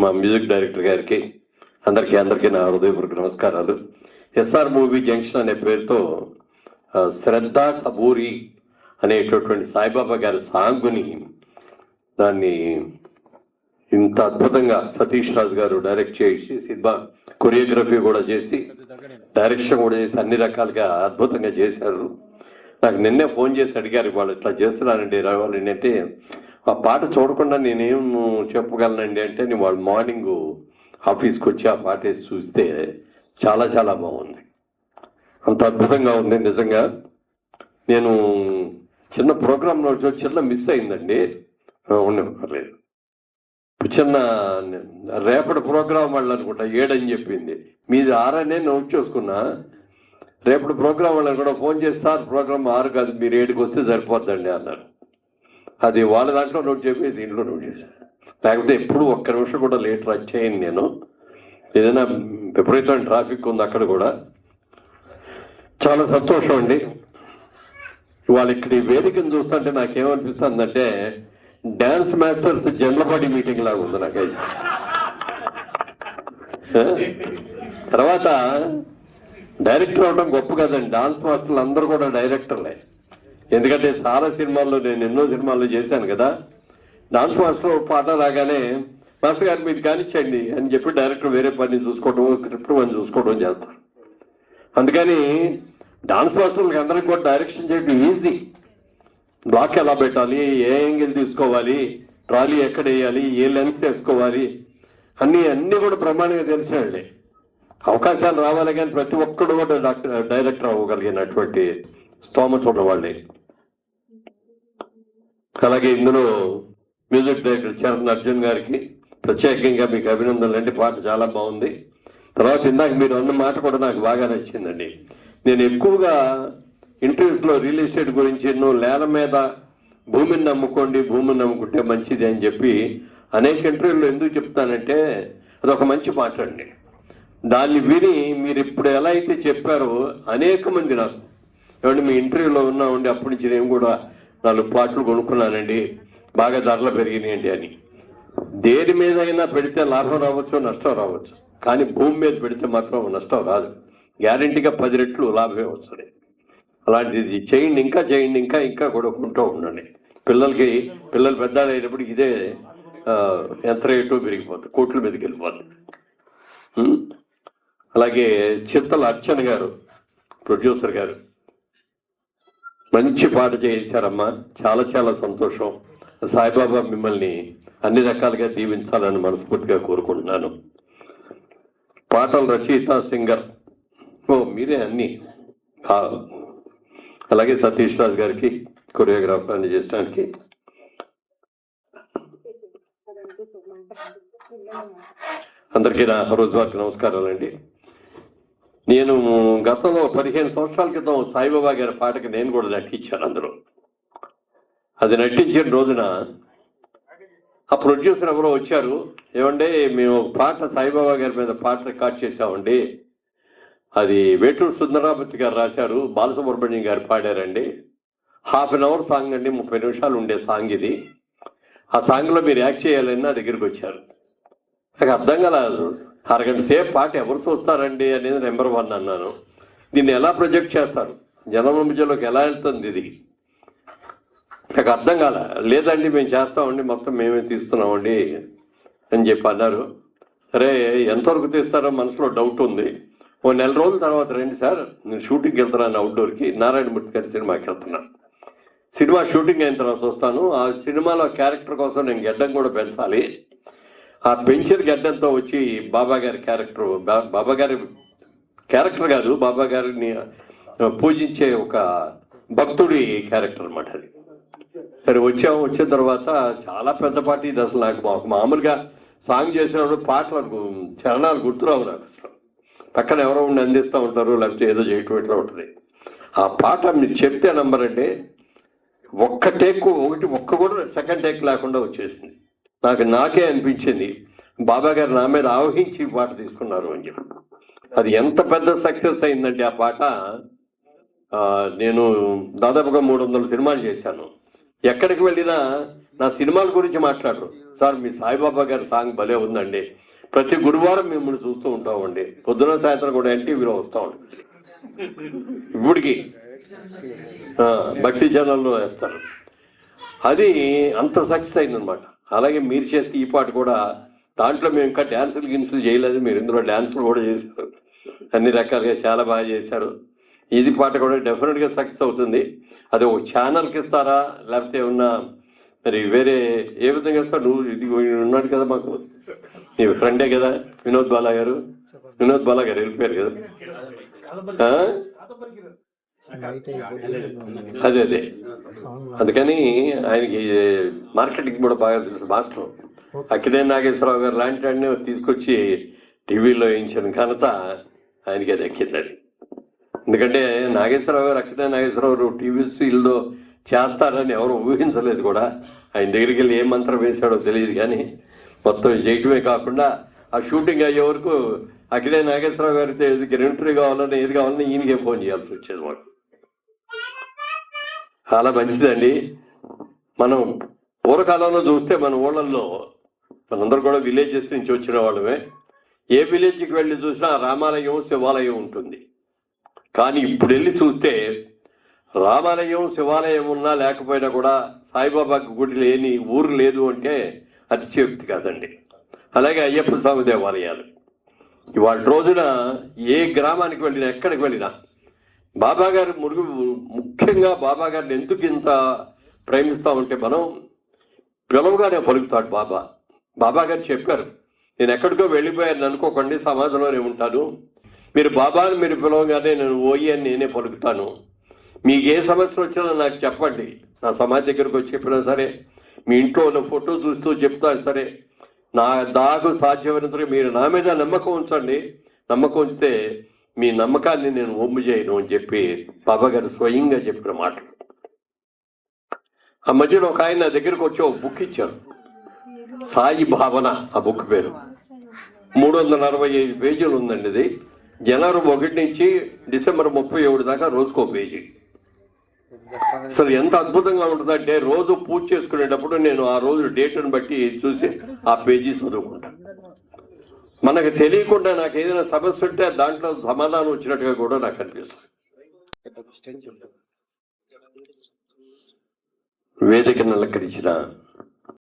మా music director గారికి అందరికీ నా హృదయపూర్వక నమస్కారాలు. ఎస్ఆర్ మూవీ జంక్షన్ అనే పేరుతో శ్రద్ధ సబూరి అనేటటువంటి సాయిబాబా గారి సాంగుని దాన్ని ఇంత అద్భుతంగా సతీష్ రాజు గారు డైరెక్ట్ చేసి సినిమా కొరియోగ్రఫీ కూడా చేసి డైరెక్షన్ కూడా చేసి అన్ని రకాలుగా అద్భుతంగా చేశారు. నాకు నిన్నే ఫోన్ చేసి అడిగారు, వాళ్ళు ఇట్లా చేస్తున్నానండి రావాలండి అంటే, ఆ పాట చూడకుండా నేనేం చెప్పగలనండి అంటే, నేను వాళ్ళు మార్నింగ్ ఆఫీస్కి వచ్చి ఆ పాట వేసి చూస్తే చాలా చాలా బాగుంది, అంత అద్భుతంగా ఉంది. నిజంగా నేను చిన్న ప్రోగ్రాంలో చిన్న మిస్ అయిందండి, ఉండలేదు. చిన్న రేపటి ప్రోగ్రాం వాళ్ళు అనుకుంటా 7 అని చెప్పింది, మీది 6 అనే నోట్ చేసుకున్నా. రేపటి ప్రోగ్రాం వాళ్ళని కూడా ఫోన్ చేసి, సార్ ప్రోగ్రామ్ 6 కాదు, మీరు 7కి వస్తే సరిపోద్దండి అన్నారు. అది వాళ్ళ దాంట్లో నోట్ చెప్పి దీంట్లో నోట్ చేశాను. లేకపోతే ఎప్పుడు ఒక్క నిమిషం కూడా లేట్ వచ్చేయండి. నేను ఏదైనా విపరీతమైన ట్రాఫిక్ ఉంది అక్కడ కూడా. చాలా సంతోషం అండి. వాళ్ళు ఇక్కడ ఈ వేదికను చూస్తుంటే నాకేమనిపిస్తుందంటే డాన్స్ మాస్టర్స్ జన్మపాటి మీటింగ్ లాగా ఉంది నాకైతే. తర్వాత డైరెక్టర్ అవడం గొప్ప కదండి, డాన్స్ మాస్టర్లు అందరూ కూడా డైరెక్టర్లే. ఎందుకంటే చాలా సినిమాల్లో నేను ఎన్నో సినిమాల్లో చేశాను కదా. డాన్స్ మాస్టర్ పాట రాగానే మాస్టర్ గారు మీరు కానిచ్చండి అని చెప్పి డైరెక్టర్ వేరే పని చూసుకోవడం, స్క్రిప్ట్ పని చూసుకోవడం చేస్తారు. అందుకని డాన్స్ మాస్టర్లకి అందరికి కూడా డైరెక్షన్ చేయడం ఈజీ. బ్లాక్ ఎలా పెట్టాలి, ఏ యాంగిల్ తీసుకోవాలి, ట్రాలీ ఎక్కడ వేయాలి, ఏ లెన్స్ వేసుకోవాలి, అన్నీ కూడా ప్రమాణంగా తెలిసినండి. అవకాశాలు రావాలి కానీ ప్రతి ఒక్కడు కూడా డైరెక్టర్ అవ్వగలిగినటువంటి స్తోమత ఉన్నవాళ్ళే. అలాగే ఇందులో మ్యూజిక్ డైరెక్టర్ చరణ్ అర్జున్ గారికి ప్రత్యేకంగా మీకు అభినందనలు అండి. పాట చాలా బాగుంది. తర్వాత ఇందాక మీరు అన్న మాట కూడా నాకు బాగా నచ్చిందండి. నేను ఎక్కువగా ఇంటర్వ్యూస్లో రియల్ ఎస్టేట్ గురించి ఎన్నో నేల మీద భూమిని నమ్ముకోండి, భూమిని నమ్ముకుంటే మంచిది అని చెప్పి అనేక ఇంటర్వ్యూల్లో ఎందుకు చెప్తానంటే అదొక మంచి మాట అండి. దాన్ని విని మీరు ఇప్పుడు ఎలా అయితే చెప్పారో అనేక మంది నాకు ఏమంటే మీ ఇంటర్వ్యూలో ఉన్నామండి, అప్పటి నుంచి నేను కూడా 4 పాటలు కొనుక్కున్నానండి, బాగా ధరలు పెరిగినాయండి అని. దేని మీద అయినా పెడితే లాభం రావచ్చు, నష్టం రావచ్చు, కానీ భూమి మీద పెడితే మాత్రం నష్టం రాదు. గ్యారంటీగా 10 రెట్లు లాభమే వస్తుంది. అలాంటిది చేయండి, ఇంకా చేయండి, ఇంకా కొనుక్కుంటూ ఉండండి. పిల్లలు పెద్ద అయినప్పుడు ఇదే ఎంత రేటు పెరిగిపోతుంది, కోట్ల మీదకి వెళ్ళిపోతుంది. అలాగే చింతల అర్చన గారు ప్రొడ్యూసర్ గారు మంచి పాట చేశారమ్మా, చాలా చాలా సంతోషం. సాయిబాబా మిమ్మల్ని అన్ని రకాలుగా దీవించాలని మనస్ఫూర్తిగా కోరుకుంటున్నాను. పాటల రచయిత, సింగర్ మీరే అన్ని. అలాగే సతీష్ రాజ్ గారికి కొరియోగ్రాఫర్ అని చేసడానికి అందరికీ నా హృదయపూర్వక నమస్కారాలండి. నేను గతంలో 15 సంవత్సరాల క్రితం సాయిబాబా గారి పాటకి నేను కూడా నటించాను. అందులో అది నటించిన రోజున ఆ ప్రొడ్యూసర్ ఎవరో వచ్చారు, ఏమంటే మేము ఒక పాట సాయిబాబా గారి మీద పాట రికార్డ్ చేశామండి, అది వేటూరు సుందరామూర్తి గారు రాశారు, బాలసుబ్రహ్మణ్యం గారు పాడారండి, 1/2 అవర్ సాంగ్ అండి, 30 నిమిషాలు ఉండే సాంగ్ ఇది, ఆ సాంగ్లో మీరు యాక్ట్ చేయాలని నా దగ్గరికి వచ్చారు. నాకు అర్థం కాలేదు, 1/2 గంట సేపు పాట ఎవరు చూస్తారండి అనేది నెంబర్ 1 అన్నాను. దీన్ని ఎలా ప్రొజెక్ట్ చేస్తారు, జనం మధ్యలోకి ఎలా వెళ్తుంది ఇది, నాకు అర్థం కాల. లేదండి మేము చేస్తామండి, మొత్తం మేమే తీస్తున్నామండి అని చెప్పి అన్నారు. సరే ఎంతవరకు తీస్తారో మనసులో డౌట్ ఉంది. ఓ 4 రోజుల తర్వాత రండి సార్, నేను షూటింగ్కి వెళ్తున్నాను అవుట్డోర్కి, నారాయణమూర్తి గారి సినిమాకి వెళ్తున్నాను. సినిమా షూటింగ్ అయిన తర్వాత వస్తాను. ఆ సినిమాలో క్యారెక్టర్ కోసం నేను గెడ్డం కూడా పెంచాలి. ఆ పెంచిన గడ్డంతో వచ్చి బాబా గారి క్యారెక్టర్, బాబా గారి క్యారెక్టర్ కాదు, బాబా గారిని పూజించే ఒక భక్తుడి క్యారెక్టర్ అనమాట అది. సరే వచ్చిన తర్వాత చాలా పెద్ద పాట ఇది. అసలు నాకు మామూలుగా సాంగ్ చేసినప్పుడు పాటలకు చరణాలు గుర్తురావు నాకు. అసలు పక్కన ఎవరో ఉండి అందిస్తూ ఉంటారు, లేకపోతే ఏదో చేయటం ఇట్లా ఉంటుంది. ఆ పాట మీరు చెప్తే నంబరండి, ఒక్క కూడా సెకండ్ టేక్ లేకుండా వచ్చేసింది. నాకే అనిపించింది బాబా గారు నా మీద ఆవహించి పాట తీసుకున్నారు అని చెప్పి. అది ఎంత పెద్ద సక్సెస్ అయిందంటే ఆ పాట, నేను దాదాపుగా 300 సినిమాలు చేశాను. ఎక్కడికి వెళ్ళినా నా సినిమాల గురించి మాట్లాడరు. సార్ మీ సాయిబాబా గారి సాంగ్ భలే ఉందండి, ప్రతి గురువారం మిమ్మల్ని చూస్తూ ఉంటామండి, పొద్దున సాయంత్రం కూడా ఎన్టీవీలో వస్తూ ఉంటుంది. ఇప్పటికి భక్తి ఛానల్లో వేస్తారు. అది అంత సక్సెస్ అయిందనమాట. అలాగే మీరు చేసి ఈ పాట కూడా, దాంట్లో మేము ఇంకా డ్యాన్సులు గిన్సులు చేయలేదు, మీరు ఇందులో డ్యాన్సులు కూడా చేశారు, అన్ని రకాలుగా చాలా బాగా చేశారు. ఇది పాట కూడా డెఫినెట్గా సక్సెస్ అవుతుంది. అది ఒక ఛానల్కి ఇస్తారా లేకపోతే ఏమన్నా మరి వేరే ఏ విధంగా ఇస్తారు? నువ్వు ఇది ఉన్నాడు కదా మాకు, నీ ఫ్రెండే కదా వినోద్ బాలా గారు, వినోద్ బాలా గారు వెళ్ళిపోయారు కదా. అదే అదే అందుకని ఆయనకి మార్కెటింగ్ కూడా బాగా తెలుసు. మాస్టర్ అక్కినేని నాగేశ్వరరావు గారు లాంటి వాడిని తీసుకొచ్చి టీవీలో వేయించిన ఘనత ఆయనకి అది ఎక్కిందండి. ఎందుకంటే నాగేశ్వరరావు గారు, అక్కినేని నాగేశ్వరరావు టీవీ ఫీల్డ్లో చేస్తారని ఎవరు ఊహించలేదు కూడా. ఆయన దగ్గరికి వెళ్ళి ఏ మంత్రం వేశాడో తెలియదు, కానీ మొత్తం చేయటమే కాకుండా ఆ షూటింగ్ అయ్యే వరకు అక్కినేని నాగేశ్వరరావు గారితో ఇంటర్వ్యూ కావాలని ఏది కావాలని ఈయనకే ఫోన్ చేయాల్సి వచ్చేది మాకు. చాలా మంచిదండి. మనం పూర్వకాలంలో చూస్తే మన ఊళ్ళల్లో మనందరూ కూడా విలేజెస్ నుంచి వచ్చిన వాళ్ళమే. ఏ విలేజ్కి వెళ్ళి చూసినా రామాలయం, శివాలయం ఉంటుంది. కానీ ఇప్పుడు వెళ్ళి చూస్తే రామాలయం, శివాలయం ఉన్నా లేకపోయినా కూడా సాయిబాబాకి గుడి లేని ఊరు లేదు అంటే అతిశయోక్తి కాదండి. అలాగే అయ్యప్ప స్వామి దేవాలయాలు ఇవాళ రోజున ఏ గ్రామానికి వెళ్ళినా, ఎక్కడికి వెళ్ళినా బాబా గారు ముఖ్యంగా బాబా గారిని ఎందుకు ఇంత ప్రేమిస్తామంటే, మనం పిలవగానే పలుకుతాడు బాబా. బాబా గారు చెప్పారు, నేను ఎక్కడికో వెళ్ళిపోయాను అనుకోకండి, సమాజంలోనే ఉంటాను, మీరు బాబాని మీరు పిలవగానే నేను ఓయి అని నేనే పలుకుతాను, మీకు ఏ సమస్య వచ్చినా నాకు చెప్పండి, నా సమాధి దగ్గరకు వచ్చి చెప్పినా సరే, మీ ఇంట్లో ఉన్న ఫోటో చూస్తూ చెప్తా సరే, నా దాగు సాధ్యమైనంతగా మీరు నా మీద నమ్మకం ఉంచండి, నమ్మకం ఉంచితే మీ నమ్మకాన్ని నేను ఒమ్ము చేయను అని చెప్పి బాబా గారు స్వయంగా చెప్పిన మాటలు. ఆ మధ్యలో ఒక ఆయన నా దగ్గరకు వచ్చి ఒక బుక్ ఇచ్చారు, సాయి భావన. ఆ బుక్ పేరు 365 పేజీలు ఉందండి. ఇది జనవరి 1 నుంచి డిసెంబర్ 31 దాకా రోజుకో పేజీ. అసలు ఎంత అద్భుతంగా ఉంటుందంటే, రోజు పూజ చేసుకునేటప్పుడు నేను ఆ రోజు డేట్ను బట్టి చూసి ఆ పేజీ చదువుకుంటాను. మనకు తెలియకుండా నాకు ఏదైనా సమస్య ఉంటే దాంట్లో సమాధానం వచ్చినట్టుగా కూడా నాకు అనిపిస్తుంది. వేదికను అలంకరించిన